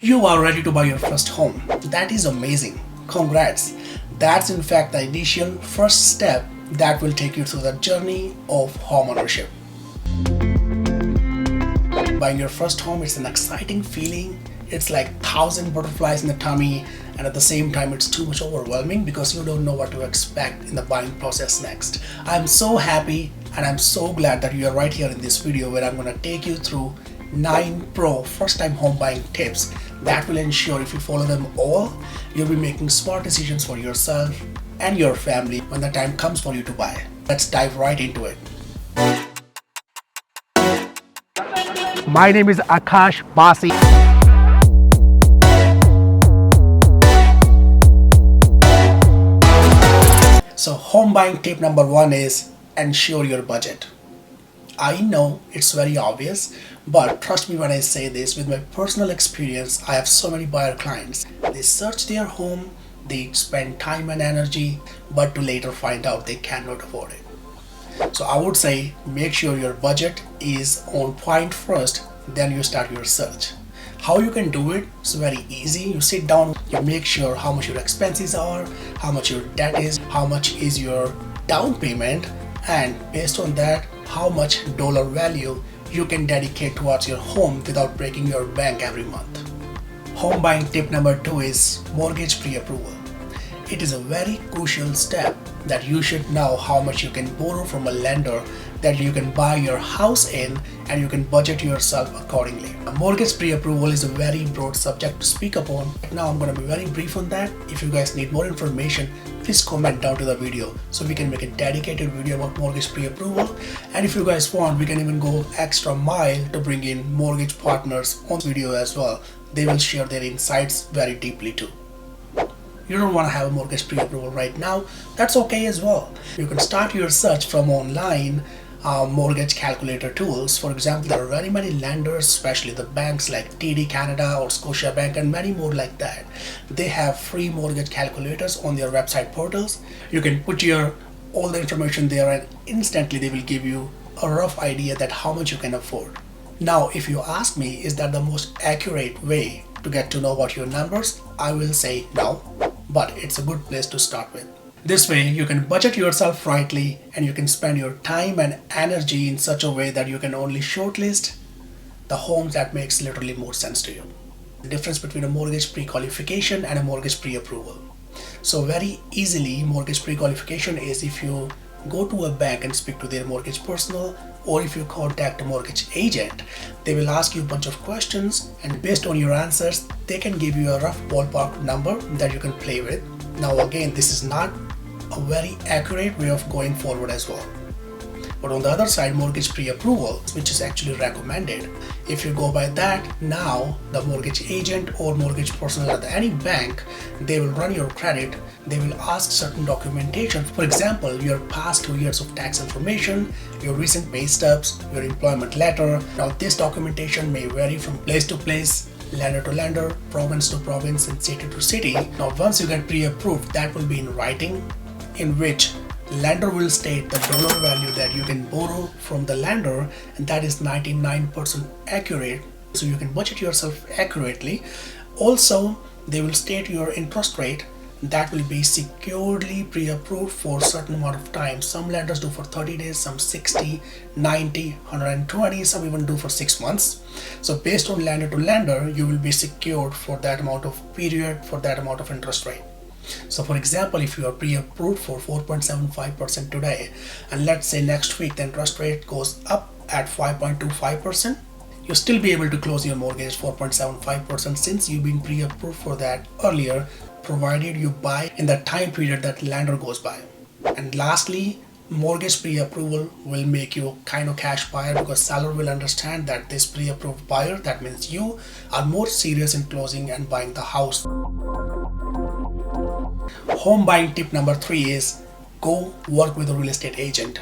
You are ready to buy your first home. That is amazing. Congrats. That's in fact the initial first step that will take you through the journey of homeownership. Buying your first home is an exciting feeling. It's like thousand butterflies in the tummy, and at the same time it's too much overwhelming because you don't know what to expect in the buying process next. I'm so happy and I'm so glad that you are right here in this video where I'm going to take you through 9 pro first time home buying tips that will ensure if you follow them all, you'll be making smart decisions for yourself and your family when the time comes for you to buy. Let's dive right into it. My name is Akash Basi. So home buying tip number 1 is ensure your budget. I know it's very obvious, but trust me when I say this, with my personal experience, I have so many buyer clients. They search their home, they spend time and energy, but to later find out they cannot afford it. So I would say make sure your budget is on point first, then you start your search. How you can do it? It's very easy. You sit down, you make sure how much your expenses are, how much your debt is, how much is your down payment, and based on that, how much dollar value you can dedicate towards your home without breaking your bank every month. Home buying tip number 2 is mortgage pre-approval. It is a very crucial step that you should know how much you can borrow from a lender that you can buy your house in, and you can budget yourself accordingly. A mortgage pre-approval is a very broad subject to speak upon. Now I'm going to be very brief on that. If you guys need more information, please comment down to the video so we can make a dedicated video about mortgage pre-approval. And if you guys want, we can even go extra mile to bring in mortgage partners on video as well. They will share their insights very deeply too. You don't want to have a mortgage pre-approval right now, that's okay as well. You can start your search from online mortgage calculator tools. For example, there are very many lenders, especially the banks like TD Canada or Scotiabank and many more like that. They have free mortgage calculators on their website portals. You can put your all the information there and instantly they will give you a rough idea that how much you can afford. Now, if you ask me, is that the most accurate way to get to know about your numbers? I will say no, but it's a good place to start with. This way you can budget yourself rightly and you can spend your time and energy in such a way that you can only shortlist the homes that makes literally more sense to you. The difference between a mortgage pre-qualification and a mortgage pre-approval. So very easily, mortgage pre-qualification is if you go to a bank and speak to their mortgage personal, or if you contact a mortgage agent, they will ask you a bunch of questions, and based on your answers they can give you a rough ballpark number that you can play with. Now again, this is not a very accurate way of going forward as well. But on the other side, mortgage pre-approval, which is actually recommended, if you go by that, now the mortgage agent or mortgage personnel at any bank, they will run your credit, they will ask certain documentation. For example, your past 2 years of tax information, your recent pay stubs, your employment letter. Now this documentation may vary from place to place, lender to lender, province to province, and city to city. Now once you get pre-approved, that will be in writing, in which lender will state the dollar value that you can borrow from the lender, and that is 99% accurate, so you can budget yourself accurately. Also, they will state your interest rate that will be securely pre-approved for a certain amount of time. Some lenders do for 30 days, some 60, 90, 120, some even do for 6 months. So based on lender to lender, you will be secured for that amount of period, for that amount of interest rate. So for example, if you are pre-approved for 4.75% today, and let's say next week the interest rate goes up at 5.25%, you'll still be able to close your mortgage 4.75% since you've been pre-approved for that earlier, provided you buy in the time period that lender goes by. And lastly, mortgage pre-approval will make you kind of cash buyer because seller will understand that this pre-approved buyer, that means you are more serious in closing and buying the house. Home buying tip number 3 is go work with a real estate agent.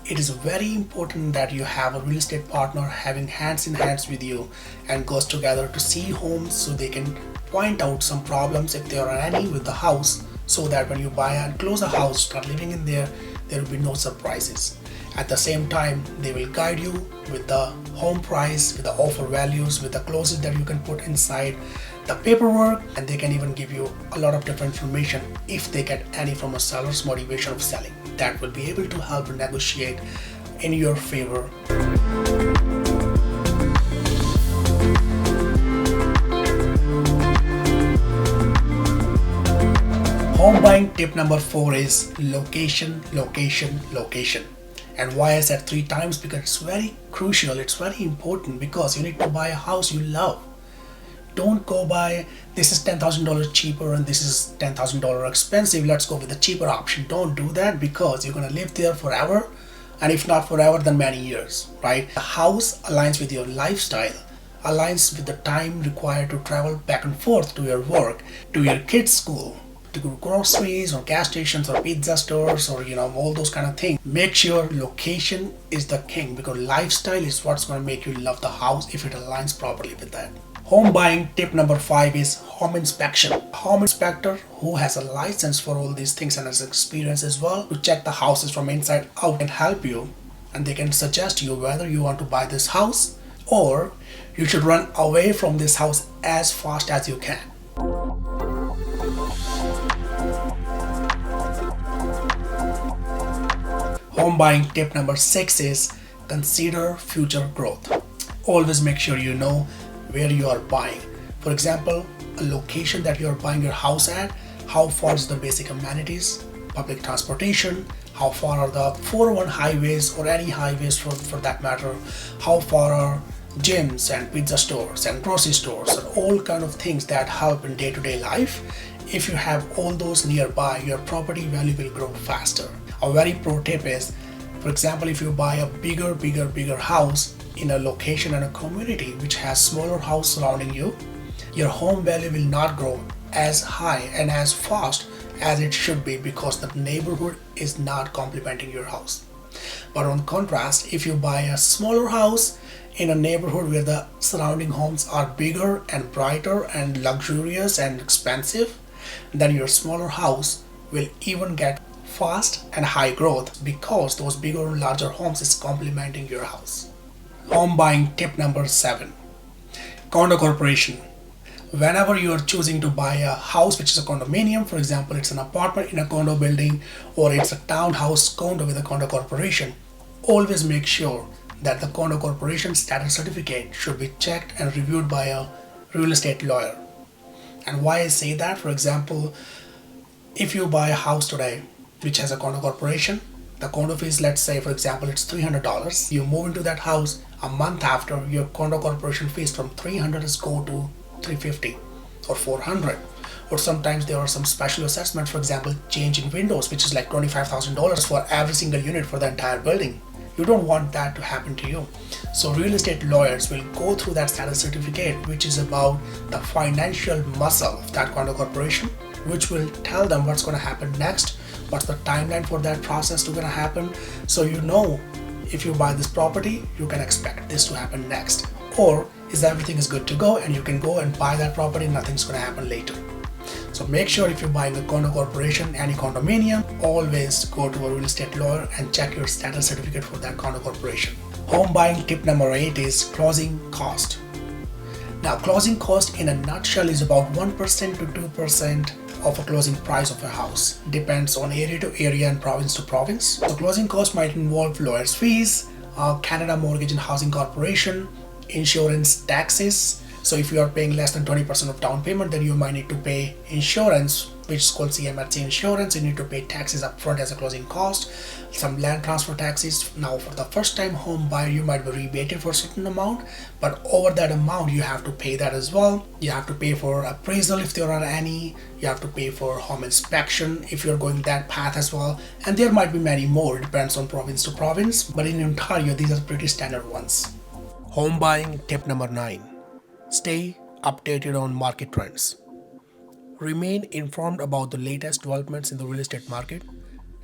It is very important that you have a real estate partner having hands in hands with you and goes together to see homes so they can point out some problems if there are any with the house, so that when you buy and close a house, start living in there, there will be no surprises. At the same time, they will guide you with the home price, with the offer values, with the clauses that you can put inside the paperwork, and they can even give you a lot of different information if they get any from a seller's motivation of selling. That will be able to help you negotiate in your favor. Home buying tip number 4 is location, location, location. And why I said 3 times? Because it's very crucial, it's very important, because you need to buy a house you love. Don't go by this is $10,000 cheaper and this is $10,000 expensive, let's go with the cheaper option. Don't do that, because you're gonna live there forever, and if not forever, then many years, right? The house aligns with your lifestyle, aligns with the time required to travel back and forth to your work, to your kids' school, to go groceries or gas stations or pizza stores, or all those kind of things. Make sure location is the king, because lifestyle is what's going to make you love the house if it aligns properly with that. Home buying tip number 5 is home inspection. Home inspector who has a license for all these things and has experience as well to check the houses from inside out can help you, and they can suggest you whether you want to buy this house or you should run away from this house as fast as you can. Home buying tip number 6 is consider future growth. Always make sure you know where you are buying. For example, a location that you are buying your house at, how far is the basic amenities, public transportation, how far are the 401 highways or any highways for that matter, how far are gyms and pizza stores and grocery stores, and all kind of things that help in day-to-day life. If you have all those nearby, your property value will grow faster. A very pro tip is, for example, if you buy a bigger house in a location and a community which has smaller house surrounding you, your home value will not grow as high and as fast as it should be, because the neighborhood is not complementing your house. But on contrast, if you buy a smaller house in a neighborhood where the surrounding homes are bigger and brighter and luxurious and expensive, then your smaller house will even get fast and high growth, because those bigger and larger homes is complementing your house. Home buying tip number 7, Condo Corporation. Whenever you are choosing to buy a house which is a condominium, for example, it's an apartment in a condo building or it's a townhouse condo with a Condo Corporation, always make sure that the Condo Corporation status certificate should be checked and reviewed by a real estate lawyer. And why I say that, for example, if you buy a house today which has a Condo Corporation, the condo fees, let's say for example it's $300, you move into that house a month after, your Condo Corporation fees from $300 is go to $350 or $400, or sometimes there are some special assessments, for example change in windows, which is like $25,000 for every single unit for the entire building. You don't want that to happen to you. So real estate lawyers will go through that status certificate, which is about the financial muscle of that Condo Corporation, which will tell them what's going to happen next, what's the timeline for that process to going to happen. So if you buy this property, you can expect this to happen next, or is everything is good to go and you can go and buy that property, nothing's going to happen later. So make sure if you're buying a Condo Corporation, any condominium, always go to a real estate lawyer and check your status certificate for that Condo Corporation. Home buying tip number 8 is closing cost. Now, closing cost in a nutshell is about 1% to 2% of a closing price of a house. Depends on area to area and province to province. The closing cost might involve lawyers' fees, Canada Mortgage and Housing Corporation, insurance, taxes. So if you are paying less than 20% of down payment, then you might need to pay insurance, which is called CMHC insurance. You need to pay taxes upfront as a closing cost, some land transfer taxes. Now for the first time home buyer, you might be rebated for a certain amount, but over that amount you have to pay that as well. You have to pay for appraisal if there are any. You have to pay for home inspection if you're going that path as well. And there might be many more, depends on province to province, but in Ontario these are pretty standard ones. Home buying tip number 9. Stay updated on market trends. Remain informed about the latest developments in the real estate market,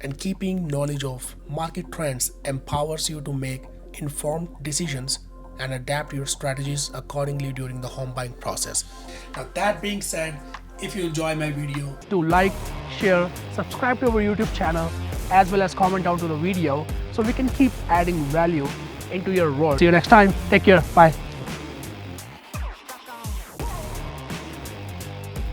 and keeping knowledge of market trends empowers you to make informed decisions and adapt your strategies accordingly during the home buying process. Now that being said, if you enjoy my video, to like, share, subscribe to our YouTube channel, as well as comment down to the video, so we can keep adding value into your world. See you next time. Take care. Bye.